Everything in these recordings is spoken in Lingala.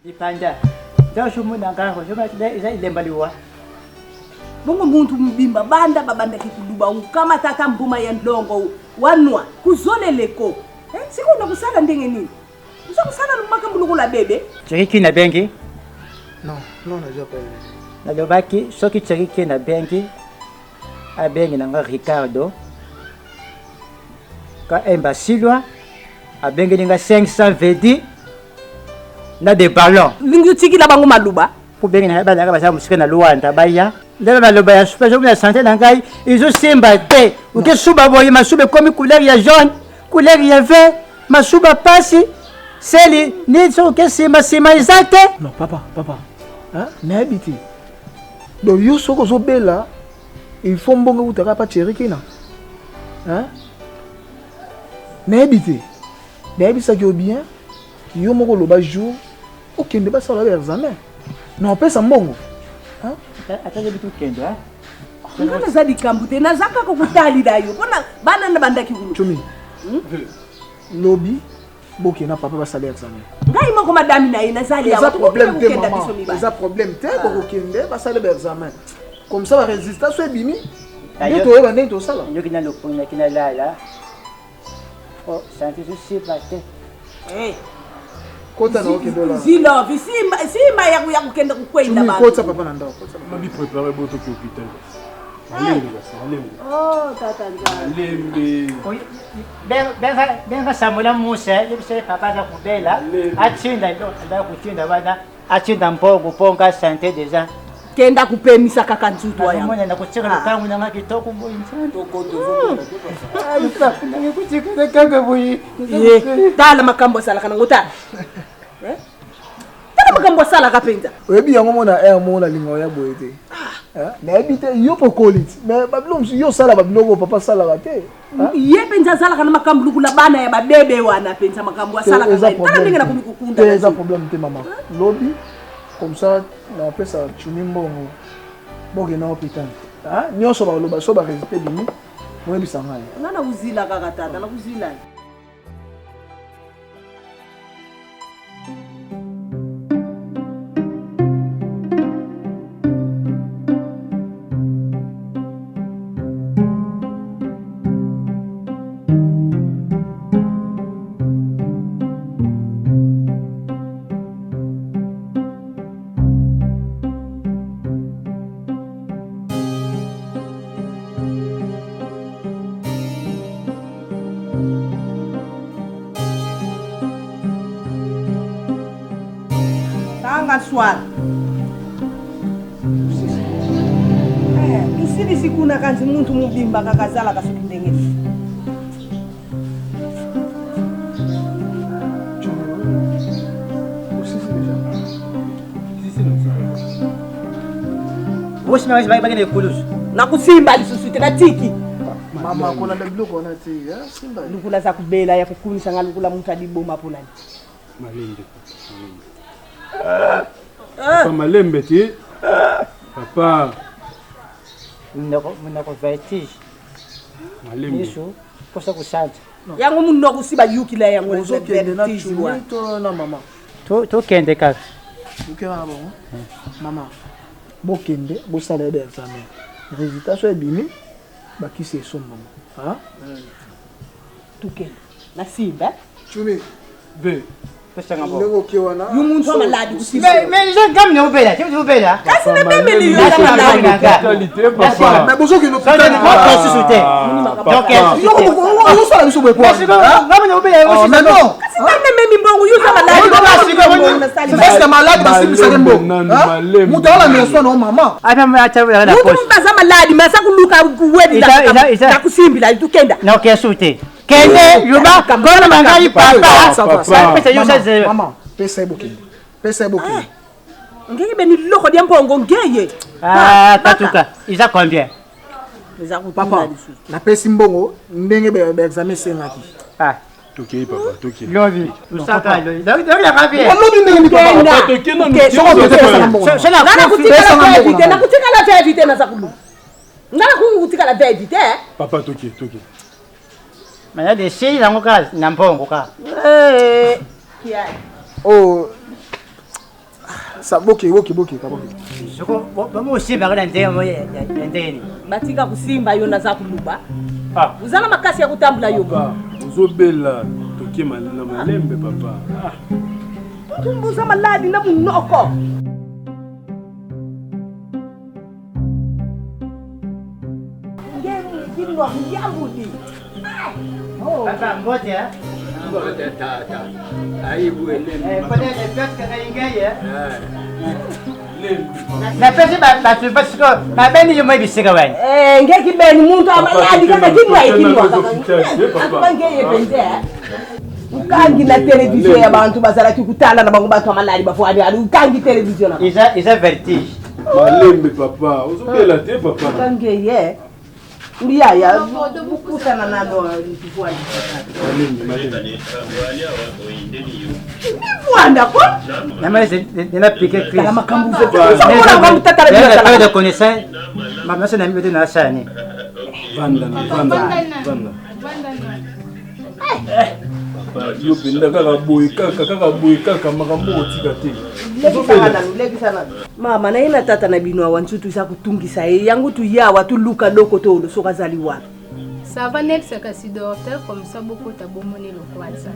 Ipanda. Jasho muna ngako, sema ile mbaliwa. Bongo muntu mbimba banda babanda kikuduba kama tata mbuma ya ndongo wanwa kuzoleleko. Siku unakusala ndenge nini? Usakusala lumaka mbulukula bebe? Chiriki na bengi? Non, najua pas. Nalobaki soki chiriki na bengi. A bengi nanga Ricardo. Ka embasilwa a bengi ninga 500 vedi na des ballons. Lingi tikila bango maluba. Pour bengi na bala ka basa musika na luanda baya. Lelo baloba ya super journée santé na ngai izo simba te. Uke suba boye masube komi couleur ya jaune, couleur ya vert, masuba pasi. Seli ni so ke simba exacte. Non papa. Hein? N'habite. Donc yo soko zo bela il faut mbongo utaka pa chiriki na. Hein? N'habite. N'habite ça qui est bien. Yo moko loba jour. OK, ne pas ça la examen. Non, pas ça mbongo. Hein? Ataje bitu kendo ha. Ngana zadi kambute na zaka ko kutali dayo. Bona bana na bandaki kulu. Chumi. Lobby boki na papa ba salaire examen. Ngai moko madame na ina zali ya. Problème te maman. Ça problème te ko kende ba salaire examen. Comme ça va résister so ebimi. Yo to eba ndento sala. Yo kina lokuna kina lala. Oh, santi si bate. Kota na oke dola. Zilo, simba ya kukenda kukwenda ba. Kota papa na ndao. Mabi préparer boto ki hôpital. Oh, tata nzala. Lembe. Benga samula musa, yebise papa za kubela. Achinda ndo nda kuchinda bana. Achinda mpogo ponga santé déjà. Kenda kupemisa kaka nzutu ya. Mwana na kucheka lukangu na ngaki toko boyi nsana. Toko tozo. Ai safi na kucheka kaka boyi. Dala makambo sala kana ngota. Tala makambo sala kapenza. Oyebi yango mona mona lingo ya boyete. Na habite yo pokolit. Mais babilom yo sala babiloko papa sala kate. Ye penza sala kana makambo lukula bana ya babebe wana penza makambo sala kana. Tala ndenge na kumikukunda. C'est un problème te maman. Lobby comme ça na pesa chumi mbongo. Boge na hôpital. Nyoso ba loba so ba résultat bimi. Moyebi sanga. Nana uzila kaka tata na uzila. Swali. Isini sikuna kanzi muntu mubimba kakazala kasukindenge. Wosi mawezi bagene kulusu. Na kusimba lisusuite na tiki. Mama kona ndabluko na ti, simba. Lukula za kubela ya kukunisa ngalukula muntu aliboma polani. Malinde. Papa malembe ti. Papa. Muna ko vertige. Malembe. Yesu kosa kusanta. Yango munno kusiba yukila yango vertige wa. To na mama. To kende kaka. Ukena bongo. Mama. Bokende bosala ebe examen. Résultat so ebimi bakisi esomba. Ha? Tukende. Na simba. Chumi. Ve. Ndego kiwana. Yumuntu amaladi kusiba. Mais je gamme ne ubela, tu ubela. Kasi na meme ni yo qualité papa. Mais bozo ki no putain de moi susute. Donc yo sala biso bwe kwa. Gamme ne ubela yo aussi non. Kasi na meme mbongo yuza maladi. C'est malade parce que ça dembo. Muta wala meso no mama. Ata acha na poste. Mutu mbaza maladi masa kuluka kuwedi na kusimbila tukenda. Na kesute. Kende yuba gona mangai papa. Pesa yo saze. Mama, pesa eboki. Pesa eboki. Ngeke beni loko dia mpongo ngeye. Tatuka. Isa combien? Isa papa. Na pesi mbongo ndenge be examen sengaki. Toki papa, toki. Lobi. Usaka lobi. Donc la ravi. Lobi ndenge papa. Toki non. Na kutika la fait éviter na zakulu. Ngala kutika la fait éviter. Papa toki. Mana de shei nango ka na mpongo ka. Oh Ça boke kaboke. Soko bamo usimba kana ndemo ndeni. Batika kusimba yo na za kuluba. Ah. Uzana makasi ya kutambula yo. Papa, uzobela toke malina malembe papa. Tumbuza maladi na munoko. Ngeni kinwa mjambudi. Papa ngote ya. Ngote tata. Aibu elemi. Pale ni pesa kana ingaye. Na pesa ba siko mabeni yo mai bisika wani. Ngeki beni muntu amaladi kana kinwa ikinwa kaka. Papa Ngeye benze. Ukangi na television ya bantu bazala kukutana na bantu batu amaladi bafwani ali ukangi television na. Isa vertige. malembe papa. Uzobela te papa. Ngeye. Ndiya bukusana nalo kifwani. Malembe. Wanda kwa? Nama nina pique Chris. Kala makambuze. Nina de connaissance. Mama sana mimi tena sana. Vanda. Papa, yo penda kaka boy kaka makambo otika te. Leki sana. Mama na ina tata na binwa wanchutu isa kutungisa yangu tu yawa tu luka doko to lo soka zaliwa. Ça va net c'est que si docteur comme ça beaucoup ta bon monnaie le quoi ça.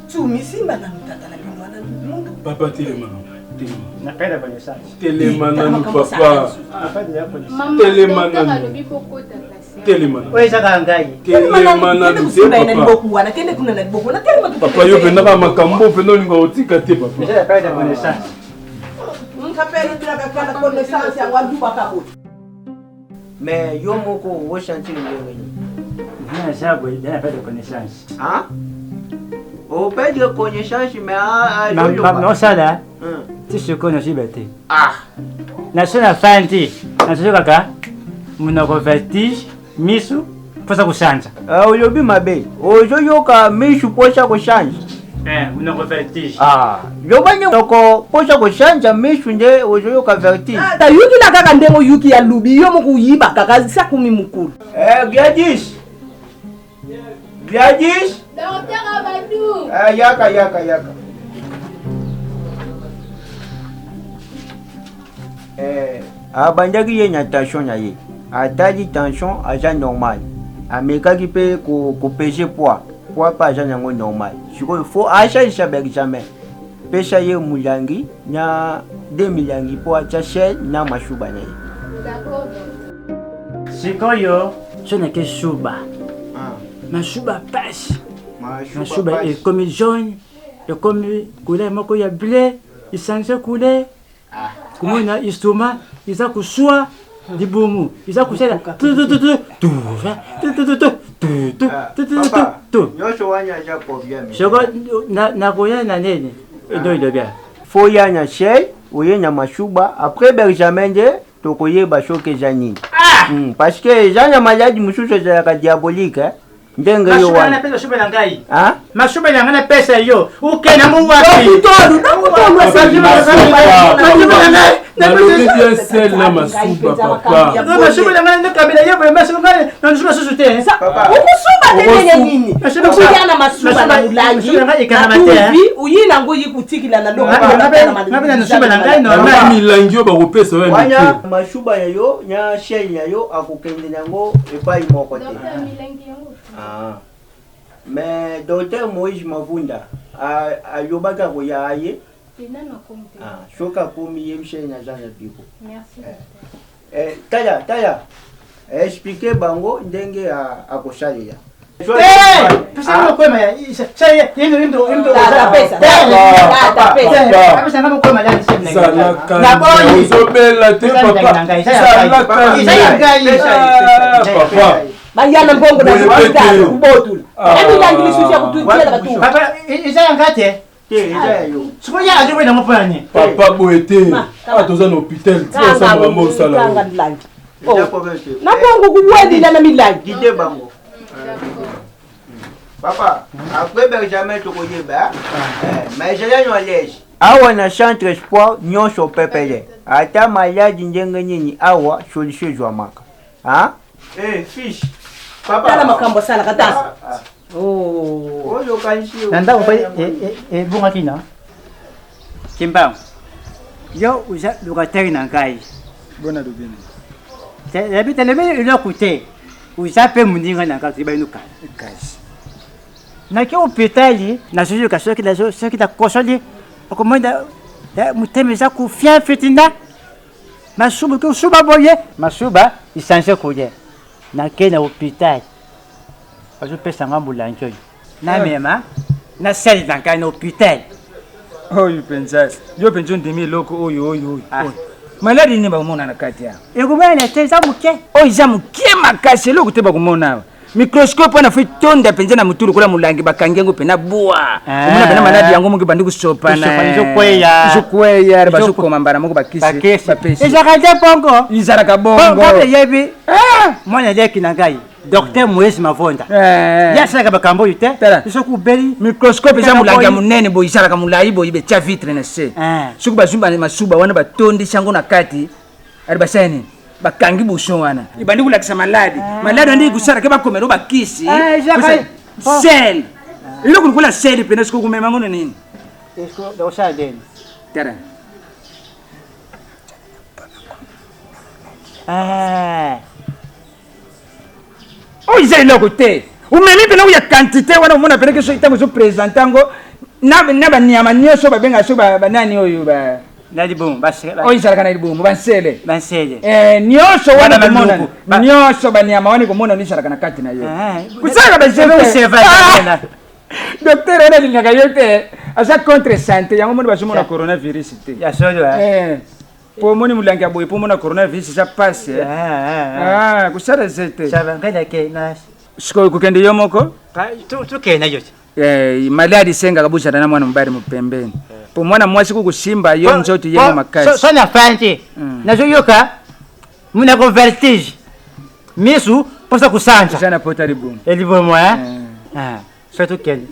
Tu misimba na mtata na binwa na mundu. Papa telema. Napenda connaissance. Telema nanu papa. Maman Telema docteur nanu. a le beaucoup ta place. Telema. Wewe saka ngai. Telema nanu te papa. Na kende kuna na boku na telema tu. Papa yo penda ka makambo penda ninga otika te papa. Déjà napenda connaissance. Mkapeli tunakakana connaissance ya watu bakabo. Mais yo moko wo chantier ngenge. Nina sababu napenda connaissance. Ah? On peut dire connaissance mais Non ça là. Tu sais qu'on a liberté. Ah. Na sona fanti. Na sio kaka. Muna vertige misu posa kushanja. Uyobi mabe. Ojo yoka mishu posha kushanja. Muna vertige. Ah. Yobanye noko posha kushanja mishu nde ojo yoka vertige. Ta yuki na kaka ndengo yuki ya lubi yo muku yiba kaka sa kumi mukulu. Biadis. Docteur Abadou. Yaka. Abandaki ye na tension na ye. Atali tension aja normal. Amekaki pe ko peser poids pas aja nango normal. Siko faut acha ishabek jamais. Pesa ye mulangi na 2 milangi po acha shell na mashuba na ye. D'accord. Sikoyo sona ke shuba. Mashuba passe. Mashuba est comme jaune, et comme couleur moko ya bleu, il change couleur. Comment na istoma, isa kusua dibumu, isa kusela Nyosho wanya aja problem. Soko na koya na nene. Ndo ile bia. Faut yanya shell, oye na mashuba après Benjamin to koyeba shoke jani. Parce que janya maladie mushusho ya diabolique. Ndenga yo wana. Mashuba na pesa shuba na ngai. Ah? Mashuba na ngana pesa yo. Ukena mu wapi? Mutolu Nalobi bien celle na masuba papa. Mashuba na ngana kabila yebo mashuba ngana na shuba susu te. ukusuba tenye nini? Ukuyana masuba na mulangi. Tuvi uyina ngo yikutikila na loko. Ngabina na shuba na ngai no. Milangi yo bakopesa wewe. Wanya mashuba yayo nya shell yayo akukende nango epai moko te. Docteur Milangi yango. Ah. Mais docteur Moïse Mavunda ayobaka koyaye. Tena na komte. Ah, shoka komi yemshe na jana biko. Merci. Taya. Expliquer bango ndenge akoshalia. Pesa ngamo kwema ya. Sasa yendo. Pesa. Pesa ngamo kwema ya niseme. Salaka. Uzobela te papa. Papa. Mayana mbongo na mtata kubotul. Emi ngilisusia kututia batu. Papa, isa ngate. Yo. Sikoya ajobe na mopani. Papa boete. Atoza na hôpital. Tu ça va mo sala. Na bongo kuwedi na milangi. Gide bango. Papa, après Benjamin tokoyeba. Mais j'ai yo allège. Awa na centre espoir nyonso pepele. ata maladi ndenge nini awa solution ezwamaka. Fish tala makambo sala katasa. oyo kanisi nanda bunga kina Kimbangu yo uza locataire na ngai bona lobeni yabita lebe eloko te uza mpe moninga na ngai toyeba ino kasi nake hôpitali nazoyoka soki nakosoli okomona motema eza kofia fitina masuba kosuba boye masuba isange koye nake na hôpital azopesanga molangi oyo namema nasali na ngai na hôpital oyo mpenza yo mpenza ondemi eloko oyo maladi nini bakomona na kati ya ekomana te eza moke oyo eza moke makasi eloko te bakomona awa microscope wana foi tonda mpenza na mutulu kola molangi bakangi yango mpe na bwa omona mpe na maladi yango moke bandi kosopana izokweya bazokoma mbala moko bakisi ezalaka te bongo izalaka bongo yebi mwana leki na ngai docteur Moïse Mavonda yasalaka bakambo oyo te soki ubeli microscope eza molangi ya monene boye ezalaka molai boye betya vitre na se soki bazumba masuba wana batondisi yango na kati ali basala nini bakangi buso wana ibandi kulakisa maladi andi kusala ke bakomero bakisi sel iloko likola sel pena siko kumema ngono nini osala deni tara oyo eza eloko te umemi pena oya quantité wana omona pena ke so itango ezopresente yango na banyama nyonso babenga so banani oyo na libomo oyo ezalaka na libomo bansele nyonso wana komona nyonso banyama wana komona oni ezalaka na kati na yo kusalaka baseve docteur wana alingaka yo te aza contre santé yango moni bazomona coronavirus te po moni molangi ya boye po mona coronavirus eza pasi kusala zete sikoyo kokende yo moko tukenda yo maladi esengaka buzala na mwana mobali mopembeni po mwana mwasi kukusimba yo nzoto yemo makasi so na fanje nazoyoka munako vertige misu posa kusanja eza na pota libumu elibomo so tukende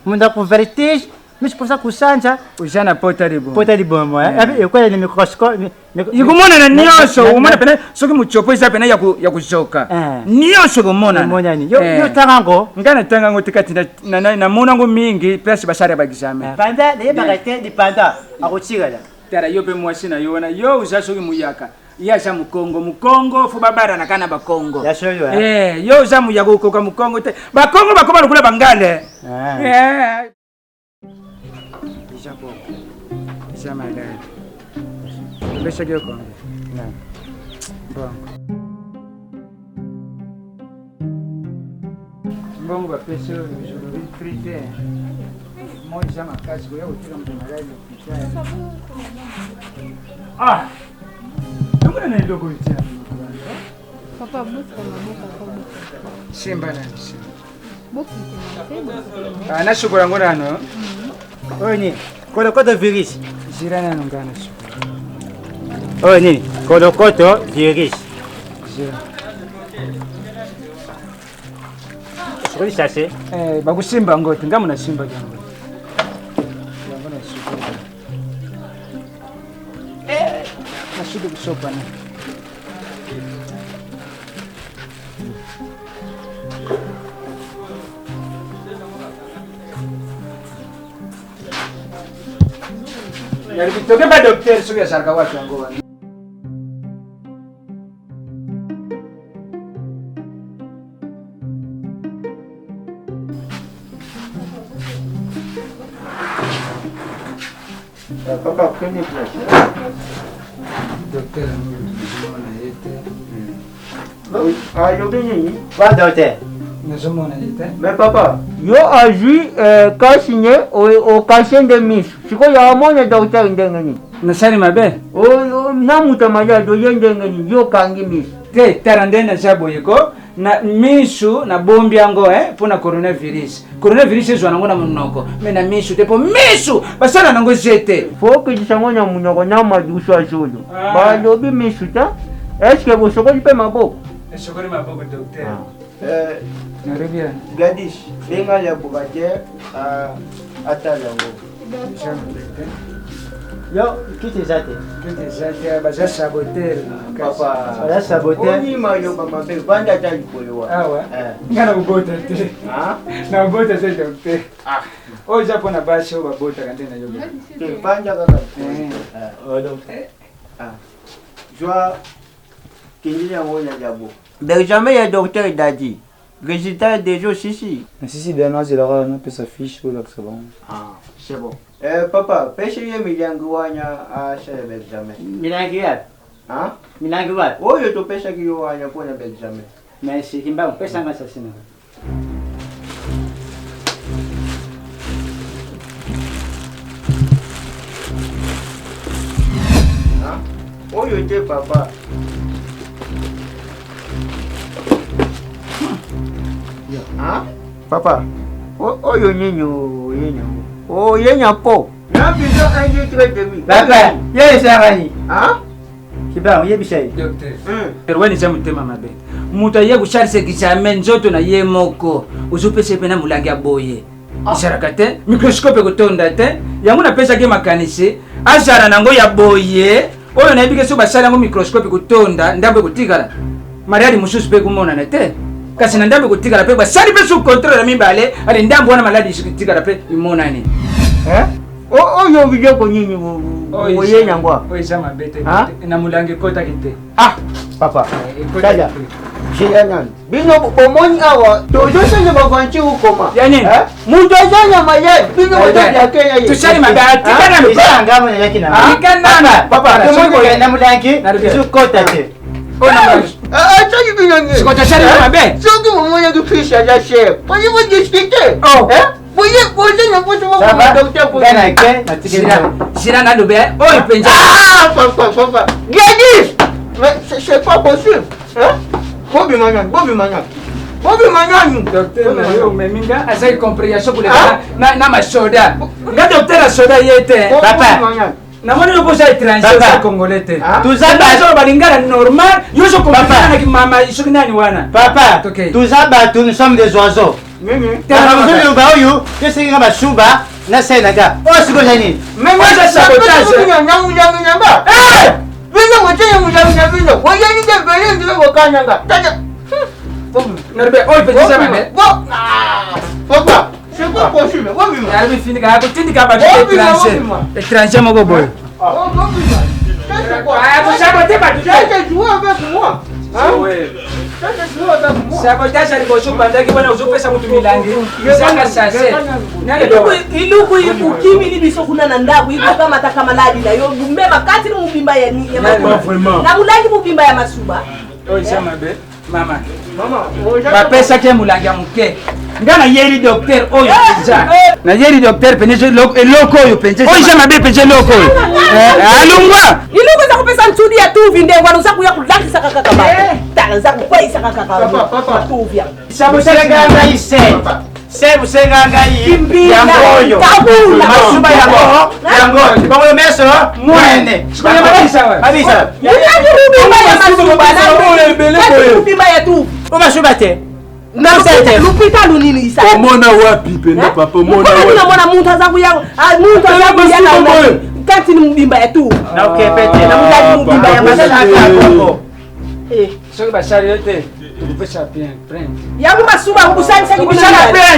munako vertige misu posa kusanja eza na pota libomo ekola ni microscope ikomona na nyonso omona pena soki mochopo eza pena ya kuzoka nyonso komonani yo tangango ngai natanga yango te kati namona yango mingi place basala ya baexamen panda nayebaka te lipanda akotikala tala yo mpe mwasi na yo wana yo oza soki muyaka ye aza mukongo fo babarana kaka na bakongo yo oza muyaka okoka mukongo te bakongo bakoma lokula bangale eza maladi obesaki yo kongo mbongo bapesi oyo jolobi pri te mo eza makasi koya kotika moto maladi hôpital omona na eloko otia Papa, buka maboka kwa simba na simba buka tena. nasukola yango nano oyo nini kolokoto virus zira nano nga nasukola oyo nini kolokoto virus zira sukuli sase bakusimba yango te nga munasimba yango yango nasukola nasuku kusopana toke ba docteur soki azalaka wapi yango wana papa prenez place docteur nazomona ye te alobi nini va docteur nazomona ye te mais papa yo azwi kasi nye okashe nde miso sikoyo amona docteur ndenge nini nasali mabe na mutu maladi oye ndenge nini yo kangi miso te tala nde naza boye ko na misu nabombi yango mpona coronavirus ezwa nango na monoko me na misu te mpo misu basala nango ze te fo okitisa yango na monoko na madusu azolo balobi misu ta eske bosokoli mpe maboko esokoli maboko docteur narebi yani gadis benga ya bokater atala yango Yo, kiti zate. Kiti zate baza saboteur. Papa. Baza saboteur. Oni mayo mama be banda tali kolewa. Awa. Ngana ubota te. Na ubota te docteur. O japo na bashi o babota kandena yo. Banda kaka. Joa kinyi ya ngonya jabo. Benjamin ya docteur Dadi. Résultat des jours si. Si bien c'est là on peut s'afficher ou là c'est bon. C'est bon. Papa, pêche ye milango wanya a chez Benjamin. Milangi ya? Milangi wa? Oh yo to pêche ki yo wanya kwa Benjamin. Merci, kimba pesa ngasa sina. Oh yo te papa. Papa. Oh yo nyinyo yenyo. Oh yenya po. Na biso anji tre demi. Papa, ye sarani. Kiba ye bishai. Docteur. Erwani jamu tema mabe. Muta ye kusharse kisame nzoto na ye moko. Uzupese pena mulangi aboye. Isharakate microscope kutonda te. Yangu na pesa ke makanisi. Ashara nango ya boye. Oyo na ibike so basala ngo microscope kutonda ndambe kutigala. Mariali mususu pe kumona nete. Kasi na ndambe kutigala pe basali pe sous contrôle mimbale ali ndambe wana maladi kutigala pe imona ni. Oh yo video ko nyinyi wo yenya ngwa. Oyo zama bete na mulangi kota kite. Papa. Dada. Jiyanan. Bino bomoni awa tojo sene bavanchi ukoma. Yani mutoja maye bino wotoja Kenya. Tushari magati kana Bisa ngamo na yakina. Ikana. Papa, tumo na mulangi. Sukota te. Acha bino. Sikota shari mabe. Soki mumonya kupisha ya chef. Poni mo discuter. Boye na pocho mo docteur po. Gana ke na tigela. Sira na dobe. Oyo penja. Papa. Gadi. Mais c'est pas possible. Bobi manyan. Docteur na yo meminga asai compréhension kule na masoda. Nga docteur a soda yete. Papa. Na mwana yo posa étranger sa congolais te. Tuzaba so balingana normal, yo so comprendre na ki mama isoki nani wana. Papa, tuzaba tu nous sommes des oiseaux. Tana mzuri ba huyu, yesi ngaba shuba na senaga. Siko nani? Mimi za sabotage. Nyamba. Bino mwenye mjanja bino. Wayani de bele ndio wakanyanga. Tata. Narbe oy pe sema ne. Papa, c'est pas possible. Wabi ma. Yarbi fini ka kutindika ba étranger. Étranger moko boy. Ah, vous sabotez pas tout ça. Tu joues avec moi. Ouais. Sabotage alibozo bandaki bwana uzopesa mtu milangi. Izanga sase. Iluku ukimi ni biso kuna na ndabu iko kama takamaladi na yo mbeba kati mu bimba ya ni ya masuba. Na mulangi mu bimba ya masuba. Oy sema be. Mama. Ba pesa ke mulangi ya muke. Ngana yeri docteur oyo penja. Na yeri docteur penje loko oyo penje. Oy sema be penje loko. Alungwa. Iluku za kupesa ntudi ya tu vinde wana usaku ya kulakisa kaka ba. Tanza kupaisa kaka. Papa. Tu vya. Sabusenga ise. Sebusenga ngai. Yangoyo. Kabula. Masuba yango. Yango. Bongo meso. Mwene. Sikona mabisa wa. Mabisa. Mulangi mu bimba ya masuba na. Kati mu bimba ya tu. Umashuba te. Lupita lunini isa. Omona wapi penda papa omona wapi. Mona muntu azakuya muntu azakuya na kati ni mbimba ya tu. Na ukepete na mulangi mu bimba ya masuba. Soki bashari yote tukupesa bien print. Yangu masuba ubusangisa kibishana.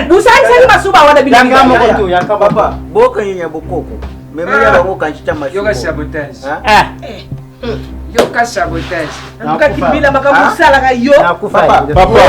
Busangisa masuba wana bila. Yanga moko tu yaka Papa, boka nyenya bokoko. Memoria bango kanchita masuba. Yoga sabotage. Yoga sabotage. Nuka kibila makamusala ka yo. Nakufa. Papa.